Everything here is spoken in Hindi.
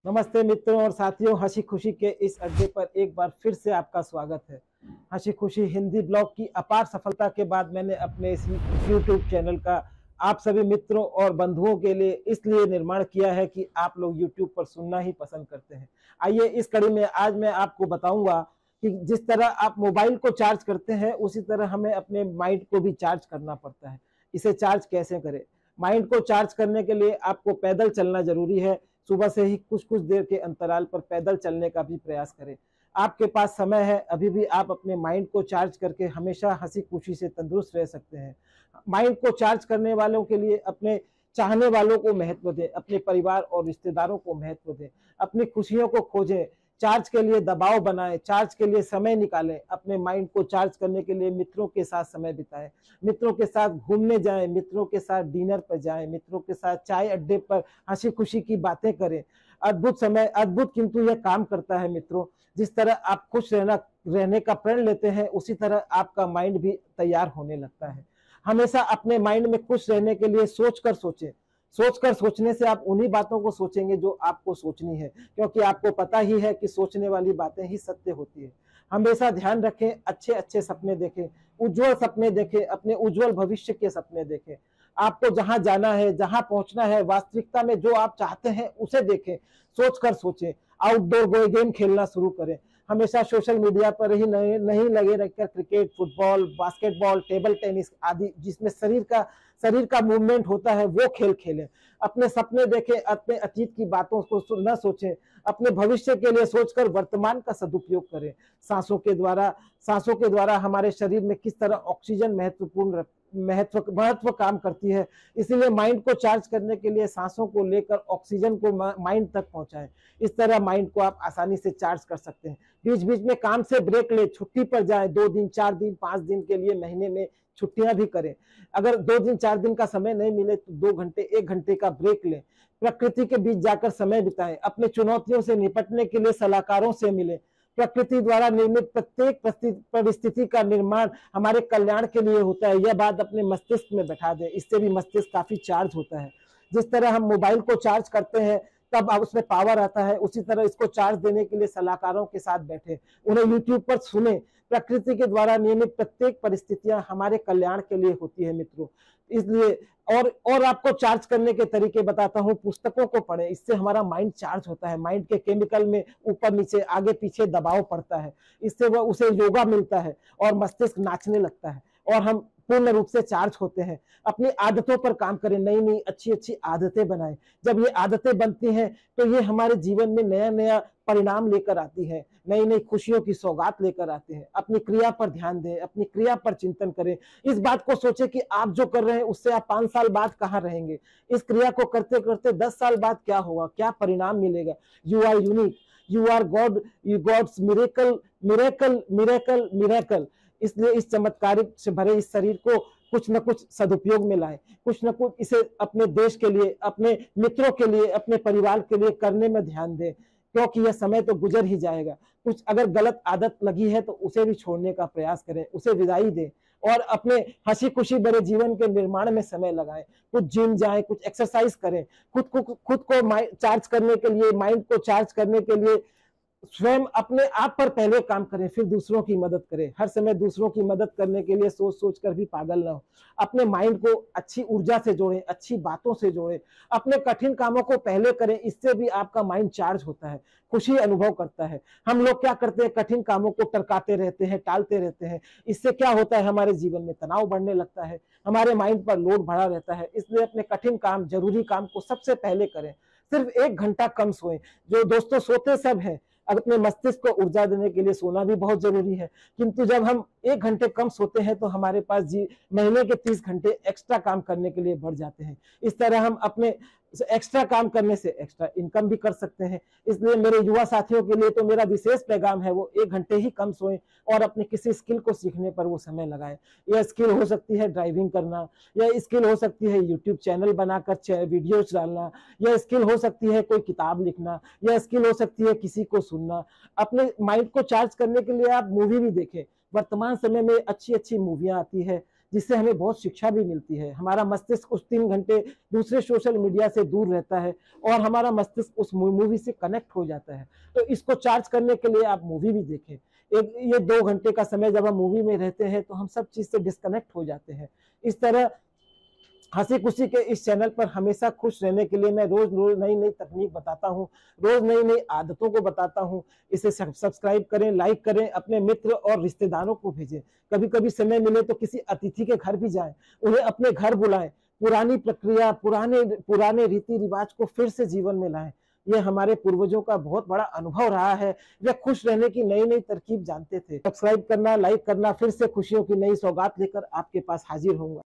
नमस्ते मित्रों और साथियों, हंसी खुशी के इस अड्डे पर एक बार फिर से आपका स्वागत है। हंसी खुशी हिंदी ब्लॉग की अपार सफलता के बाद मैंने अपने इस यूट्यूब चैनल का आप सभी मित्रों और बंधुओं के लिए इसलिए निर्माण किया है कि आप लोग यूट्यूब पर सुनना ही पसंद करते हैं। आइए इस कड़ी में आज मैं आपको बताऊंगा कि जिस तरह आप मोबाइल को चार्ज करते हैं उसी तरह हमें अपने माइंड को भी चार्ज करना पड़ता है। इसे चार्ज कैसे करें? माइंड को चार्ज करने के लिए आपको पैदल चलना जरूरी है। सुबह से ही कुछ कुछ देर के अंतराल पर पैदल चलने का भी प्रयास करें। आपके पास समय है, अभी भी आप अपने माइंड को चार्ज करके हमेशा हंसी खुशी से तंदुरुस्त रह सकते हैं। माइंड को चार्ज करने वालों के लिए अपने चाहने वालों को महत्व दें, अपने परिवार और रिश्तेदारों को महत्व दें, अपनी खुशियों को खोजें, चार्ज के लिए दबाव बनाएं, चार्ज के लिए समय निकालें। अपने माइंड को चार्ज करने के लिए मित्रों के साथ समय बिताएं, मित्रों के साथ घूमने जाएं, मित्रों के साथ डिनर पर जाएं, मित्रों के साथ चाय अड्डे पर हंसी खुशी की बातें करें। अद्भुत समय, अद्भुत किंतु यह काम करता है मित्रों। जिस तरह आप खुश रहने का प्रण लेते हैं उसी तरह आपका माइंड भी तैयार होने लगता है। हमेशा अपने माइंड में खुश रहने के लिए सोचकर सोचें। सोचकर सोचने से आप उन्हीं बातों को सोचेंगे जो आपको सोचनी है, क्योंकि आपको पता ही है कि सोचने वाली बातें ही सत्य होती है। हमेशा ध्यान रखें, अच्छे अच्छे सपने देखें, उज्जवल सपने देखें, अपने उज्जवल भविष्य के सपने देखें। आपको जहां जाना है, जहां पहुंचना है, वास्तविकता में जो आप चाहते हैं उसे देखें, सोचकर सोचें। आउटडोर गेम खेलना शुरू करें। हमेशा सोशल मीडिया पर ही नहीं लगे रहकर cricket, football, basketball, table tennis आदि जिसमें शरीर का मूवमेंट होता है वो खेल खेलें। अपने सपने देखें, अपने अतीत की बातों को न सोचें, अपने भविष्य के लिए सोचकर वर्तमान का सदुपयोग करें। सांसों के द्वारा हमारे शरीर में किस तरह ऑक्सीजन महत्व काम करती है, इसीलिए माइंड को चार्ज करने के लिए सांसों को लेकर ऑक्सीजन को माइंड तक पहुंचाएं। इस तरह माइंड को आप आसानी से चार्ज कर सकते हैं। बीच बीच में काम से ब्रेक ले, छुट्टी पर जाएं, 2 दिन 4 दिन 5 दिन के लिए महीने में छुट्टियां भी करें। अगर 2 दिन 4 दिन का समय नहीं मिले तो 2 घंटे 1 घंटे का ब्रेक लें। प्रकृति के बीच जाकर समय बिताएं। अपने चुनौतियों से निपटने के लिए सलाहकारों से मिलें। प्रकृति द्वारा निर्मित प्रत्येक परिस्थिति का निर्माण हमारे कल्याण के लिए होता है, यह बात अपने मस्तिष्क में बैठा दें। इससे भी मस्तिष्क काफी चार्ज होता है। जिस तरह हम मोबाइल को चार्ज करते हैं तब अब उसमें पावर आता है, उसी तरह इसको चार्ज देने के लिए सलाहकारों के साथ बैठे, उन्हें यूट्यूब पर सुने। प्रकृति के द्वारा निर्मित प्रत्येक परिस्थितियां हमारे कल्याण के लिए होती है मित्रों। इसलिए और आपको चार्ज करने के तरीके बताता हूँ। पुस्तकों को पढ़ें, इससे हमारा माइंड चार्ज होता है। माइंड के केमिकल में ऊपर नीचे आगे पीछे दबाव पड़ता है, इससे वह उसे योगा मिलता है और मस्तिष्क नाचने लगता है और हम पूर्ण रूप से चार्ज होते हैं। अपनी आदतों पर काम करें, नई नई अच्छी अच्छी आदतें बनाएं। जब ये आदतें बनती हैं तो ये हमारे जीवन में नया नया परिणाम लेकर आती है, नई नई खुशियों की सौगात लेकर आते हैं। अपनी क्रिया पर ध्यान दें, अपनी क्रिया पर चिंतन करें। इस बात को सोचें कि आप जो कर रहे हैं उससे आप 5 साल बाद कहाँ रहेंगे। इस क्रिया को करते करते 10 साल बाद क्या होगा, क्या परिणाम मिलेगा। You are unique, you are God, you God's miracle, miracle miracle miracle. इसलिए इस चमत्कारिक से भरे इस शरीर को कुछ न कुछ सदुपयोग में लाए, कुछ न कुछ इसे अपने देश के लिए, अपने मित्रों के लिए, अपने परिवार के लिए करने में ध्यान दें, क्योंकि यह समय तो गुजर ही जाएगा। कुछ अगर गलत आदत लगी है तो उसे भी छोड़ने का प्रयास करें, उसे विदाई दें और अपने हंसी खुशी भरे जीवन के निर्माण में समय लगाएं। कुछ जिम जाएं, कुछ एक्सरसाइज करें। खुद को चार्ज करने के लिए, माइंड को चार्ज करने के लिए स्वयं अपने आप पर पहले काम करें, फिर दूसरों की मदद करें। हर समय दूसरों की मदद करने के लिए सोच सोच कर भी पागल ना हो। अपने माइंड को अच्छी ऊर्जा से जोड़ें, अच्छी बातों से जोड़ें। अपने कठिन कामों को पहले करें, इससे भी आपका माइंड चार्ज होता है, खुशी अनुभव करता है। हम लोग क्या करते हैं, कठिन कामों को टरकाते रहते हैं, टालते रहते हैं। इससे क्या होता है, हमारे जीवन में तनाव बढ़ने लगता है, हमारे माइंड पर लोड बढ़ा रहता है। इसलिए अपने कठिन काम, जरूरी काम को सबसे पहले करें। सिर्फ 1 घंटा कम सोएं। जो दोस्तों सोते सब हैं, अपने मस्तिष्क को ऊर्जा देने के लिए सोना भी बहुत जरूरी है, किंतु जब हम 1 घंटे कम सोते हैं तो हमारे पास महीने के 30 घंटे एक्स्ट्रा काम करने के लिए बढ़ जाते हैं। इस तरह हम अपने एक्स्ट्रा काम करने से एक्स्ट्रा इनकम भी कर सकते हैं। इसलिए मेरे युवा साथियों के लिए तो मेरा विशेष पैगाम है, वो 1 घंटे ही कम सोएं और अपने किसी स्किल को सीखने पर वो समय लगाएं। यह स्किल हो सकती है ड्राइविंग करना, यह स्किल हो सकती है यूट्यूब चैनल बनाकर वीडियोज डालना, यह स्किल हो सकती है कोई किताब लिखना, यह स्किल हो सकती है किसी को सुनना। अपने माइंड को चार्ज करने के लिए आप मूवी भी देखें। वर्तमान समय में अच्छी अच्छी मूवियां आती है जिससे हमें बहुत शिक्षा भी मिलती है। हमारा मस्तिष्क उस 3 घंटे दूसरे सोशल मीडिया से दूर रहता है और हमारा मस्तिष्क उस मूवी से कनेक्ट हो जाता है। तो इसको चार्ज करने के लिए आप मूवी भी देखें। एक ये 2 घंटे का समय जब हम मूवी में रहते हैं तो हम सब चीज से डिस्कनेक्ट हो जाते हैं। इस तरह हंसी खुशी के इस चैनल पर हमेशा खुश रहने के लिए मैं रोज रोज नई नई तकनीक बताता हूँ, रोज नई नई आदतों को बताता हूँ। इसे सब्सक्राइब करें, लाइक करें, अपने मित्र और रिश्तेदारों को भेजें। कभी कभी समय मिले तो किसी अतिथि के घर भी जाएं, उन्हें अपने घर बुलाएं, पुरानी प्रक्रिया, पुराने पुराने रीति रिवाज को फिर से जीवन में लाएं। ये हमारे पूर्वजों का बहुत बड़ा अनुभव रहा है। वे खुश रहने की नई नई तरकीब जानते थे। सब्सक्राइब करना, लाइक करना, फिर से खुशियों की नई सौगात लेकर आपके पास हाजिर होऊंगा।